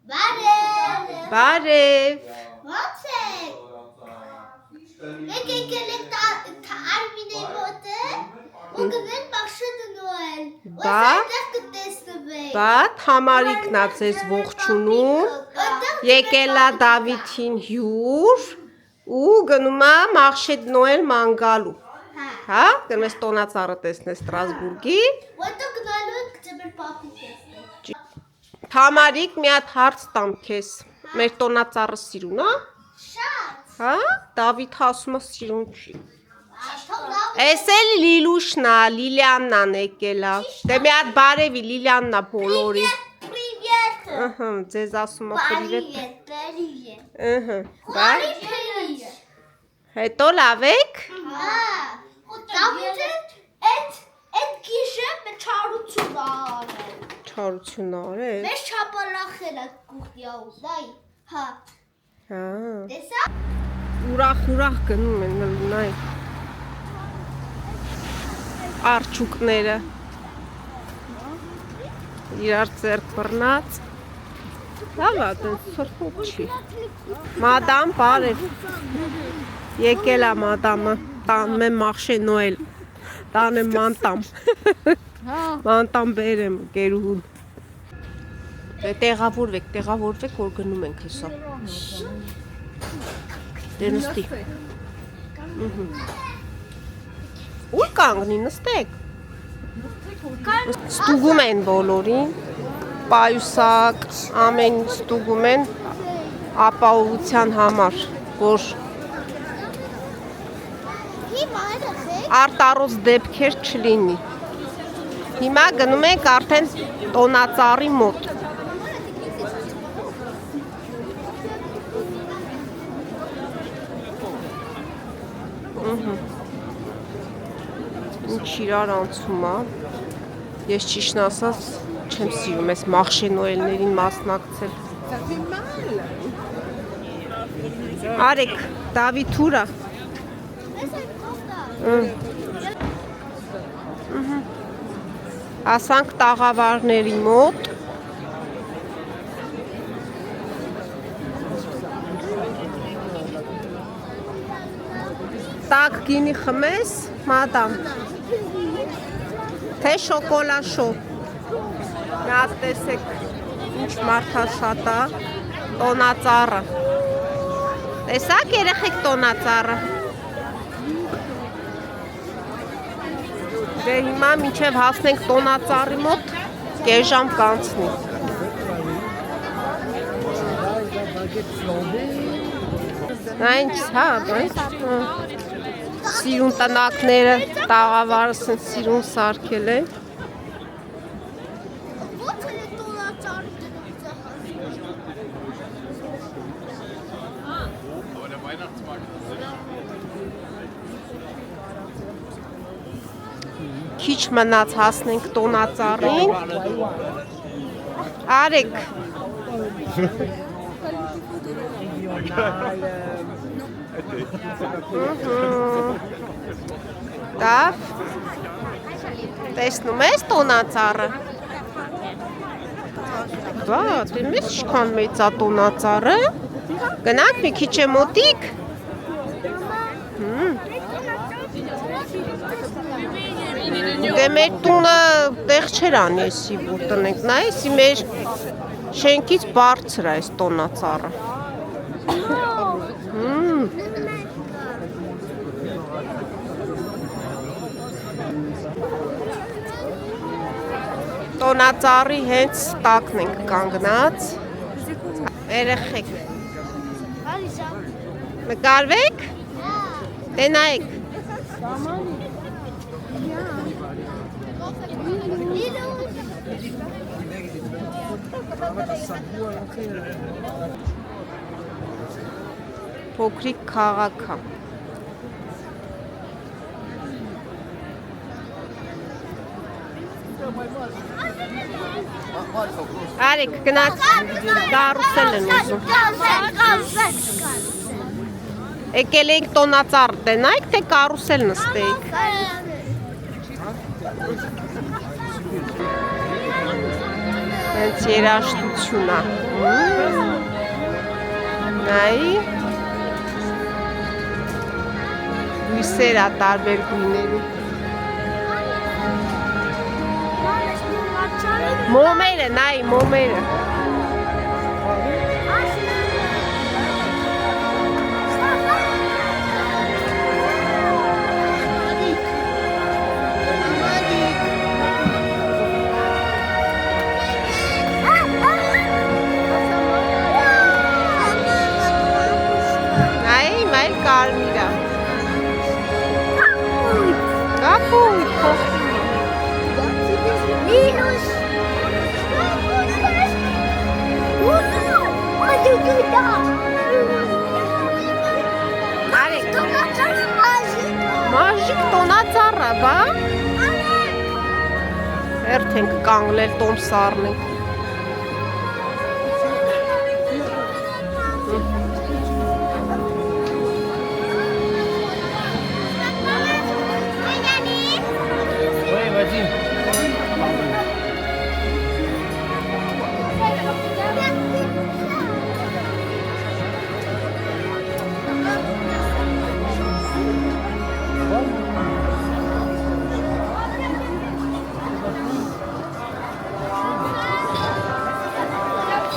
Բարև։ Ո՞նց եք։ Եկեք Արմինեի մոտը ու գնանք Մաշեդը նոել։ Այստեղ կտեսնվենք։ Բա Թամարիկն ա ձեզ ողջունում։ Եկել ա Դավիթին հյուր ու գնում ա Մաշեդ նոել ման գալու։ Հա, գնում ես տոնածառը տեսնես Ստրասբուրգի։ Որտեղ գնալու ենք ձեր պապի տեսնել։ Թամարիկ մի հատ հարց տամ քեզ։ Մեր տոնածառը սիրուն ա։ Շատ։ Հա, Դավիթը ասում է սիրուն չի։ Լավ։ Էս էլ Լիլուշն ա, Լիլիաննան եկել ա։ Դե մի հատ բարևի Լիլիաննա բոլորի։ Привет։ Ահա, ձեզ ասում ա պրիվետ։ Привет։ Ահա, բա։ Привет։ Հետո լավ եք։ Հա։ Դավիթը այդ գիշեր մեր չարություն արել։ Չարություն արել։ Մեր շապալախել է կուխնյաու, դայ։ Հա։ Հա։ Տեսա։ Ուրախ գնում են լունայ։ Արջուկները։ Իրար ձեռք բռնած։ Լավ ա, դες սրխոք չի։ Մադամ բարև։ Եկել ա մադամը, տանում եմ Մաշե նոել։ Տանեմ մանտամ։ Մանտամ բերեմ գերուհուն։ Տեղավորվեք, որ գնում ենք հեսա։ Դե նստի։ Ուր կանգնի, նստեք։ Ստուգում են բոլորին, պայուսակ, ամեն ինչ ստուգում են ապահովության համար, որ արտառոց դեպքեր չլինի։ Հիմա գնում ենք արդեն տոնածառի մոտ։ Ինչ իրար անցում ա։ Ես ճիշտն ասած չեմ սիրում այս Մաշե նոելներին մասնակցել։ Արեք, Դավիթ ուրա։ Հասանք տաղավարների մոտ։ Տաք գինի խմես, մադամ։ Թե շոկոլաշո։ Նա տեսեք ինչ մարդաշատ ա, տոնածառը։ Տեսակ երեխեք տոնածառը։ Դե հիմա մինչև հասնենք տոնածառի մոտ, կես ժամ կանցնի։ Նա ինչ հա, սիրուն տնակները տաղավարս են սիրուն սարքել են։ Քիչ մնաց հասնենք տոնածառին։ Արեք։ Դավ։ Տեսնում ես տոնածառը։ Բա, դե մեզ ինչքան մեծ ա տոնածառը։ Գնանք մի քիչ է մոտիկ։ Դե մեր տունը տեղ չեր անի էսի, որ տնենք, նա էսի մեր շենքից բարձր է այս տոնածառը։ Տոնածառի հենց տակն ենք կանգնած։ Երեխեք։ Նկարվեք։ Դե նայեք։ Փոքրիկ քաղաք ա։ Արեք, գնաց կարուսել են ուզում։ Եկել ենք տոնածառ տնայք, թե կարուսել նստեիք։ Հենց երաշտություն է։ Նայի։ Բույսեր է տարբեր գույների։ Մոմերը, նայի, մոմերը։ Կարմիրա։ Կապույտ, Մինուս։ Մաժիկ տոնածառը, բա։ Հերթ ենք կանգնել տոմս առնենք։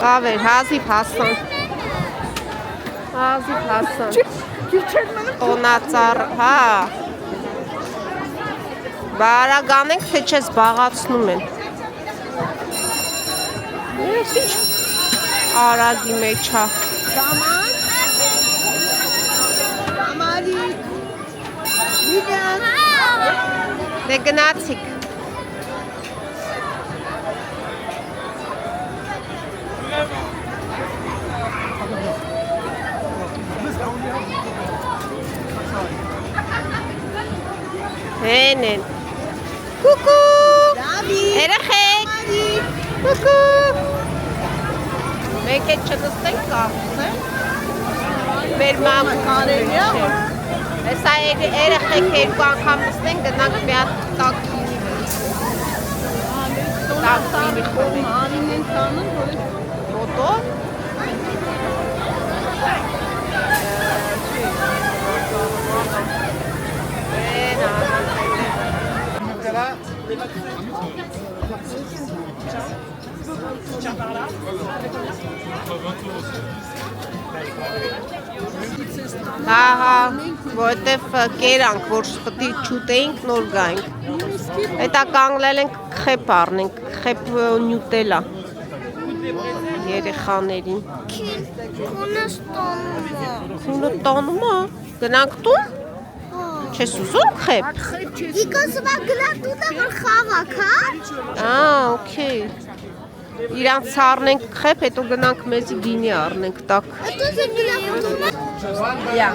Կավեր, հազիվ հասան։ Հազիվ հասան։ Տոնածառ, հա։ Բարագան ենք, թե չես բաղացնում են։ Ես ինչ արագի մեջ հա։ Կամարիկ։ Վիդյան։ Դե գնացիք։ Հեն են։ Կուկու։ Երեխեք։ Կուկու։ Մեկ է չնստենք կախուս է։ Մեր մամուկ կարելի է։ Հեսա երեխեք երկու անգամ նստենք գնանք մի հատ տակվինի։ Տակվինի խորին։ Անին են տանում, որ մոտով։ Հա, որտև կերանք, որ պտի չուտեինք, նոր գայինք։ Հետա կանգնել ենք խեպ առնենք, խեպ նյուտելա երեխաներին։ Քունը տանում է, գնանք տուն։ Չես ուզում խեպ։ Իկոսվա գլատուտը որ խաղակ, հա։ Okay։ Իրանց առնենք խեպ, հետո գնանք մեզի գինի առնենք տակ։ Հետո զե գլատուտը։ Ja.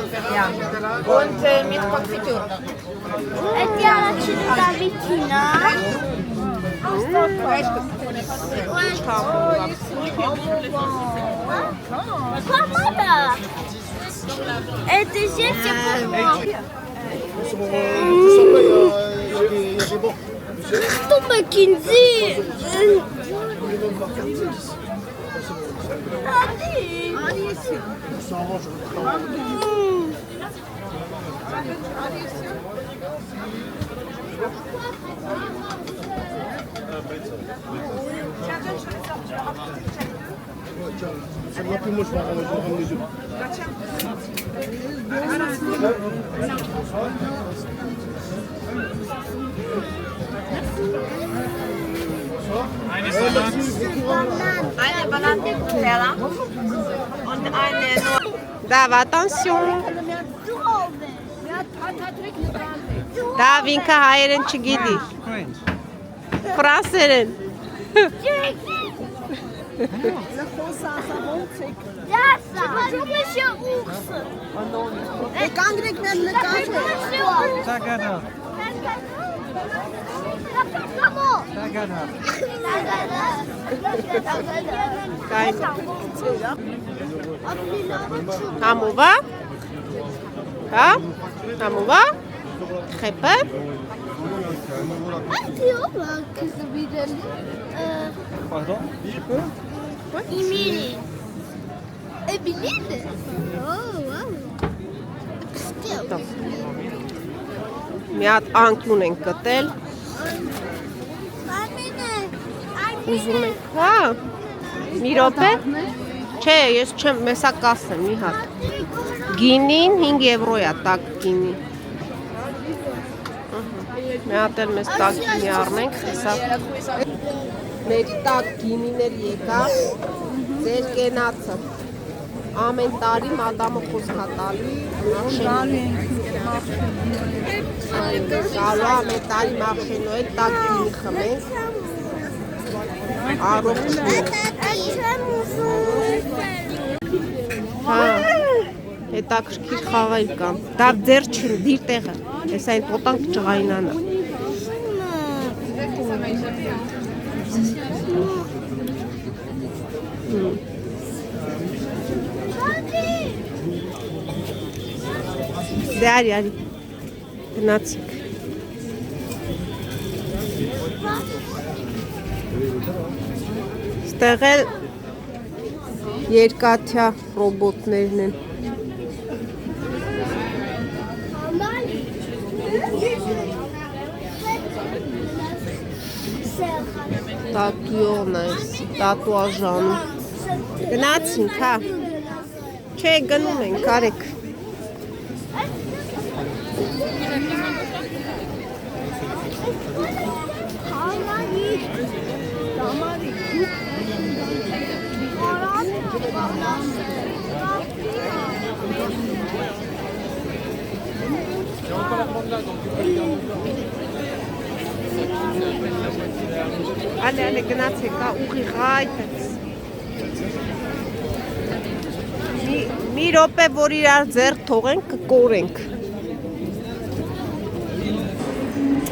Und mit Konfitüre. Էդի առաջին Դավիթինա։ Մամա։ Это же все Кто Маккензи? Eine Banane Nutella und eine nur. Dav, attention. Dav, ինքը հայերեն չգիտի։ Ֆրանսերեն։ Яса. Почему еще уксы? Կանգնեք նկատի։ Tagada. Համուվա։ Հա։ Համուվա։ Խեպը։ Atıyor lan kızı bir Pardon? İmili. Bilirdi. Oo, wow. Տա։ Մի հատ անկյուն ենք գտել։ Ուզում եք, հա։ Մի րոպե։ Չէ, ես չեմ, մեսա կասեմ մի հատ։ Գինին 5 եվրո է տակ գինի։ Մի հատ էլ մեզ տակ գինի առնենք, հեսա։ Մեր տակ գինիներ եկա, ձեր կենացը։ Ամեն տարի մադամը խոսքա տալի, գալու ամեն տարի մախշենու էլ տակ գինի խմենք, առողջ հա, հետաքրքիր խաղեր կան, դա ձեր չն, դիր տեղը, ես այն տոտանք ճղայնանա։ Դե արի, գնացիք։ Ստեղ էլ երկաթյա ռոբոտներն են։ Տատույոն է, տատուաժանում։ Գնացինք, հա։ Չէ, գնում ենք, արեք։ Ալե գնացեք, հա, ուղիղ այդպես։ Մի րոպե, որ իրար ձեռք թողենք, կկորենք։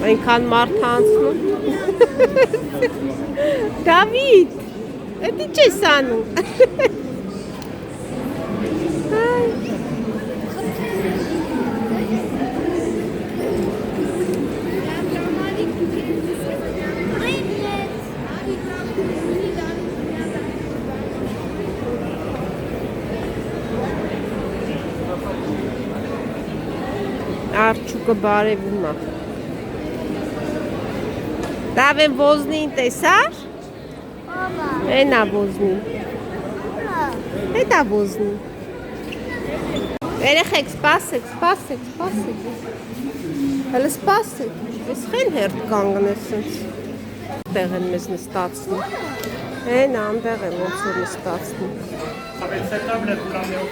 Այնքան մարդ անցնում։ Դավիթ, էդ ինչ ես անում։ Արջուկը բարևում է։ Լավ եմ ոզնին տեսար։ Էնա ոզնին։ Էդա ոզնին։ Երեխեք, սպասեք։ Հələ սպասեք։ Ես խեն հերթ կանգնես սենց։ Տեղ են մեզ նստացնում։ Էնա անդեղ են ոնց որ նստացնում։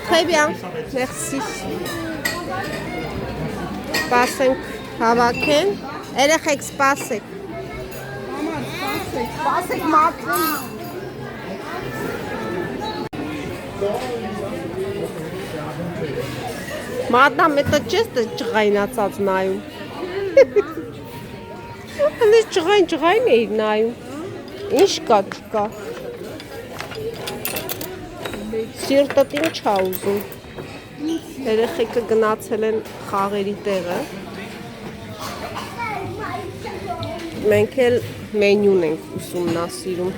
Très bien, merci։ Սպասենք հավաքեն, երեխեք սպասեք։ Սպասեք մարդուն։ Մադամ, էտա չես ճղայնացած նայում։ Հենց ճղայն էիր նայում։ Ինչ կա չկա։ Սիրտդ ինչ ա ուզում։ Երեխեքը գնացել են խաղերի տեղը։ Մենք էլ մենյուն ենք ուսումնասիրում։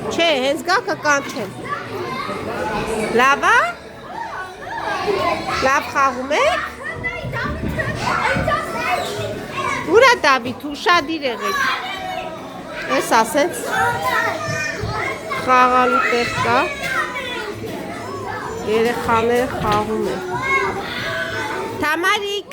Չէ, հենց գա կկանչեմ։ Լավ է։ Լավ խաղում եք։ Ուր է Դավիթ, ուշադիր եղեք։ Էս ասենց խաղալու տեղ կա։ Երեխաները խաղում են։ Թամարիկ։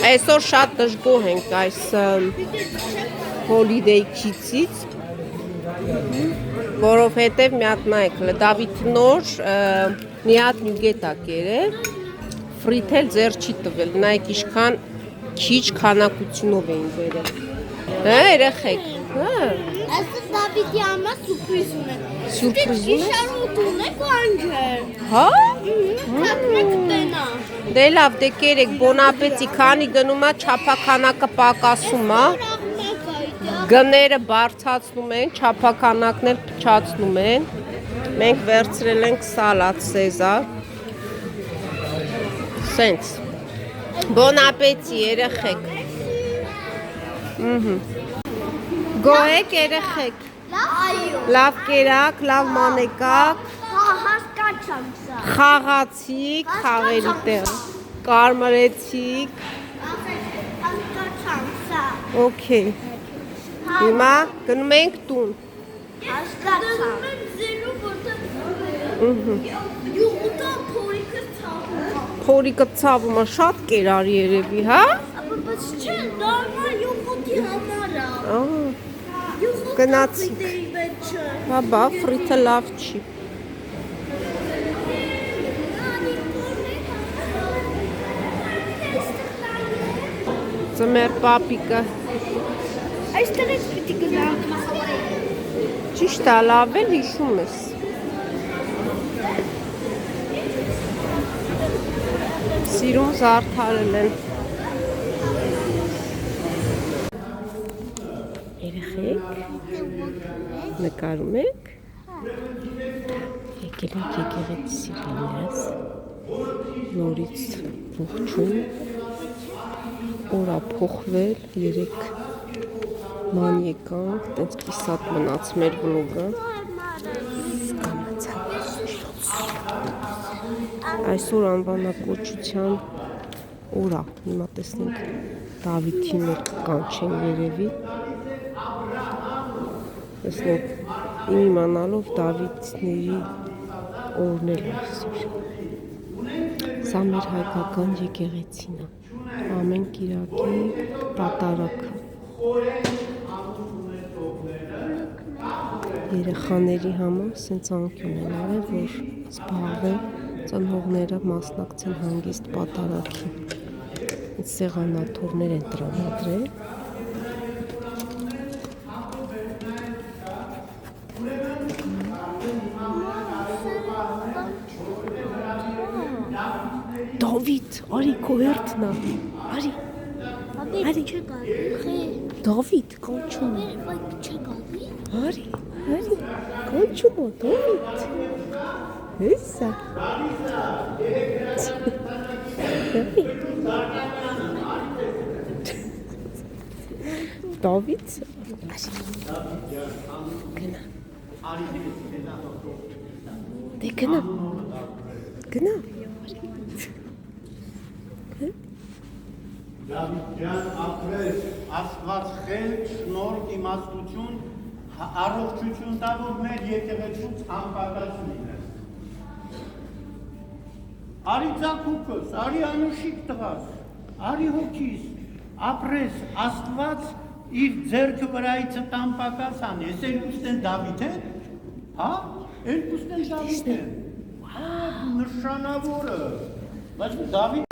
Այսօր շատ դժգոհ ենք այս հոլիդեյ քիցից, որովհետև մի հատ նայեք, Դավիթ նոր մի հատ նյուգետ ա կերել, ֆրիթել ձեռ չի տվել, նայեք ինչքան քիչ քանակությունով էին բերել։ Հա, երեխեք։ Այսօր Դավիթի համար սուրպրիզ ունեմ։ Սուրպրիզ ունես։ Գիշերոտ ունեք անջեր։ Հա։ Կատրեք տնա։ Դե լավ, դե կերեք, բոն ապետի, քանի գնում ա չափականակը պակասում ա։ Գները բարձացնում են, չափականակներ փչացնում են։ Մենք վերցրել ենք սալատ սեզար։ Սենց։ Bon appétit, երեխեք։ Գոհեք երեխեք։ Լավ կերակ, լավ մանեկակ։ Հասկացամ սա։ Խաղացիք, խաղերի տեղ։ Կարմրեցիք։ Հասկացամ սա։ Okay։ Հիմա գնում ենք տուն։ Հասկացամ։ Զելու որտեղ։ Յուղուտա փորիկը ցավում։ Փորիկը ցավում է, շատ կերար երևի, հա։ Բայց չէ, նորմալ յուղուտի համար է։ Գնացի։ Չէ։ Հա, բա, ֆրիթը լավ չի։ Ձմեր պապիկը։ Այստեղից պիտի գնանք։ Ճիշտ է, լավ էլ հիշում ես։ Սիրում զարդարել են։ Երեխեք, նկարում եք։ Եկել եք եկեղեցի սիրելիներս։ Նորից ողջույն։ Օր ա փոխվել, 3 ման եկանք, տենց կիսատ մնաց մեր վլոգը։ Այսօր անվանակոչության օր ա, հիմա տեսնենք Դավիթին էլ կանչեն երևի։ Տեսնենք իմանալով Դավիթների օրն էլ այսօր։ Սա մեր հայկական եկեղեցին է, ամեն կիրակի պատարագը։ Երեխաների համար սենց անկյուն են արել, որ զբաղվեն, ծնողները մասնակցեն հանգիստ պատարագին։ Սեղանաթոռներ են տրամադրել։ Դավիթ, արի քո հերթն է, արի։ Արի չգալի։ Դավիթ, կանչում է։ Բայց չգալի։ Արի, կանչում է, Դավիթ։ Հեսա։ Դավիթ, գնա։ Դե գնա։ Գնա։ Դավիթ ջան, ապրես, Աստված խելք, շնորհք, իմաստություն, առողջություն տա, որ մեր եկեղեցուց անպատած լինես։ Արի ձակուկս, արի անուշիկ տղաս, արի հոգիս, ապրես, Աստված իր ձեռքը վրայիցը տանպակաց անի, ես երկուստ են Դավիթ են, հա, երկուստ են Դավիթ են, նշանավորը, բայց Դավիթ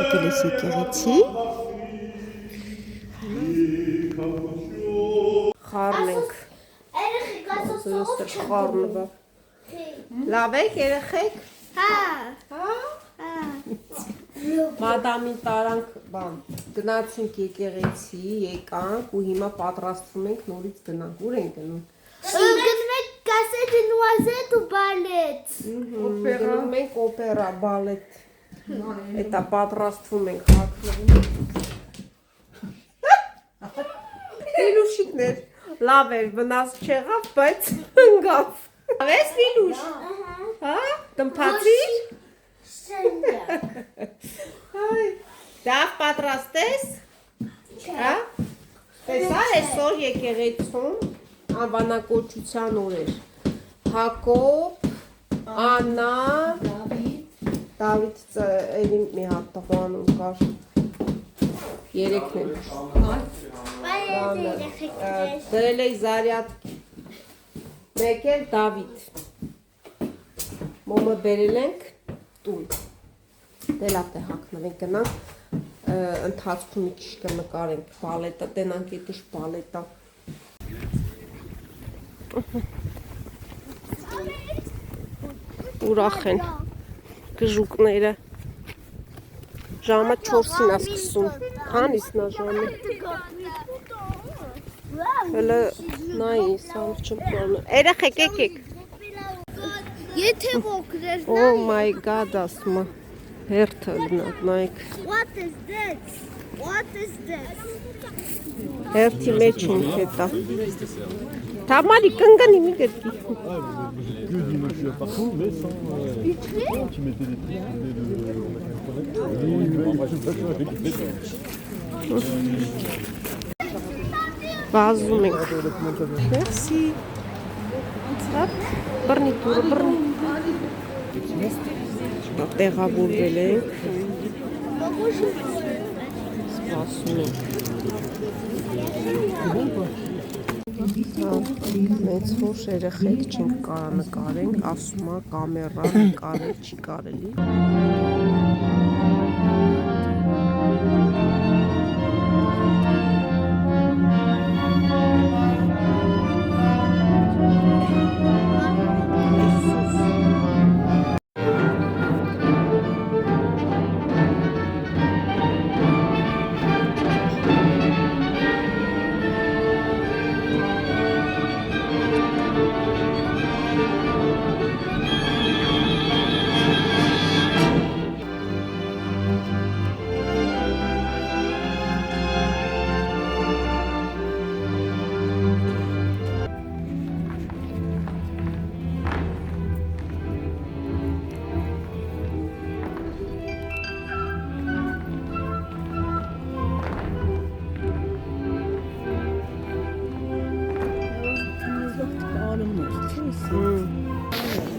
Եկելես եկեղեցի։ Խառնենք։ Երեխեք, ասա Սոստր խառնվա։ Լավ եք երեխեք։ Հա։ Հա։ Մադամի տարանք բան։ գնացինք եկեղեցի, եկանք ու հիմա պատրաստվում ենք նորից գնանք։ Ուր ենք գնում։ Գնում ենք կասետ նուազետ ու բալետ։ Գնում ենք օպերա, բալետ։ Էտա պատրաստվում ենք հագնվում։ Լիլուշիկներ, լավ էր, վնաս չեղավ, բայց ընկավ։ Լավ ես Լիլուշ։ Հա, կմփացիր։ Դավ պատրաստես։ Հա։ Տեսար այսօր եկեղեցում անվանակոչության օրեր։ Հակոբ, Աննա, Դավիթ էլի մի հատ տղանուն կար։ Երեքն են։ Դրել էի Զարյատ, մեկ էլ Դավիթ։ Մոմը բերել ենք տուն։ Դե լավ թե հագնվենք գնանք, ընթացքում մի քիչ կնկարենք բալետը, տենանք ետուշ բալետա։ Ուրախ են գժուկները։ Ժամը 4-ին է սկսում։ Քանիսն է ժամը։ Հələ նայի, սամ չմպրոն։ Երեխեք եկեք։ Եթե ոգներ Oh my god, ասում է։ Հերթը գնաք, նայեք։ What is this? What is this? Հերթի մեջ ենք հետա։ Թամալի կնգնի մի գրկի։ Que du monsieur partout, mais sans. Tu mettais des trucs, Վազում ենք։ Մերսի։ Հապ, բռնի տուրը, բռնի։ Տեղավորվել ենք։ Սպասում ենք։ Մեծ որ երեխեք չենք կարա նկարենք, ասում է կամերա նկարել չի կարելի։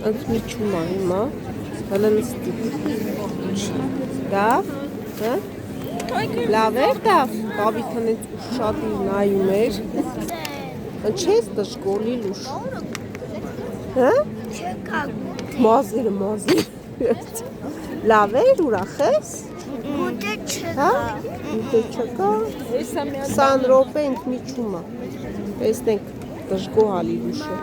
Ընդմիջում է հիմա, հələ նստի։ Դավ, հա? Լավ էր դավ, Դավիթն էց ուշադիր նայում էր։ Չես դժգոհ Լիլուշ։ Հա? Մազերը, մազերը։ Լավ էր, ուրախ ես։ Գուտե չկա։ Հա? Գուտե չկա։ 20 րոպե ընդմիջում է։ Տեսնենք դժգոհ է Լիլուշը։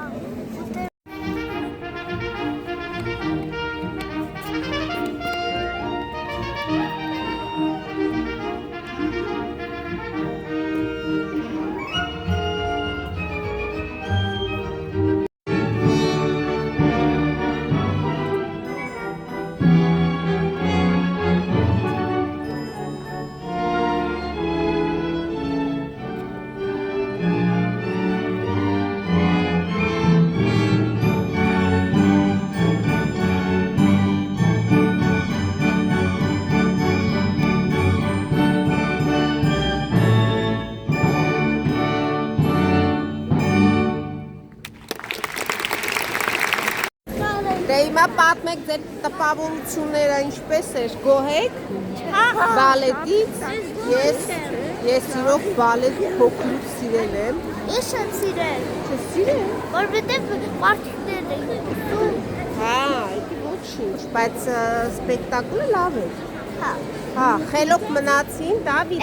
Դե հիմա պատմեք ձեր տպավորությունները ինչպես էր, գոհ եք բալետից, ես իրոք բալետ փոքրուց սիրել եմ։ Ես եմ սիրել։ Չես սիրել։ Որովհետև մարդիկներն էին ուզում։ Հա, դա ոչինչ, բայց սպեկտակլը լավ էր։ Հա։ Հա, խելոք մնացին, Դավիթ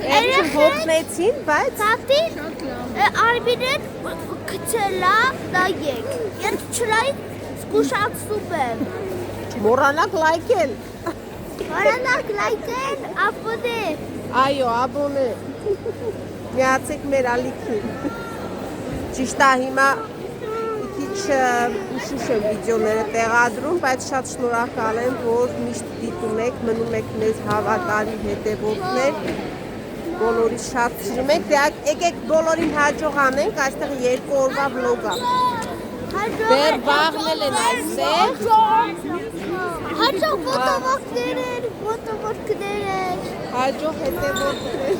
Երեխեք հոգնեցին, բայց Տատի Արմինեն քցելա նայեք։ Ես չլայք զգուշացնում եմ։ մոռանաք լայքել։ Բարանակ լայքեն, ապոդեր։ Այո, աբոնե։ Միացեք մեր ալիքին։ Ճիշտ է, հիմա մի քիչ ուշուշ եմ վիդեոները տեղադրում, բայց շատ շնորհակալ եմ, որ միշտ դիտում եք, մնում եք մեզ հավատարիմ հետևորդներ։ Բոլորիս շատ սիրում եք, եկեք բոլորին հաջող անենք, այստեղ 2 օրվա վլոգ է։ Դեռ վաղնել են այստեղ։ Հաջող ոտովորդներ։ Հաջող հետևորդներ։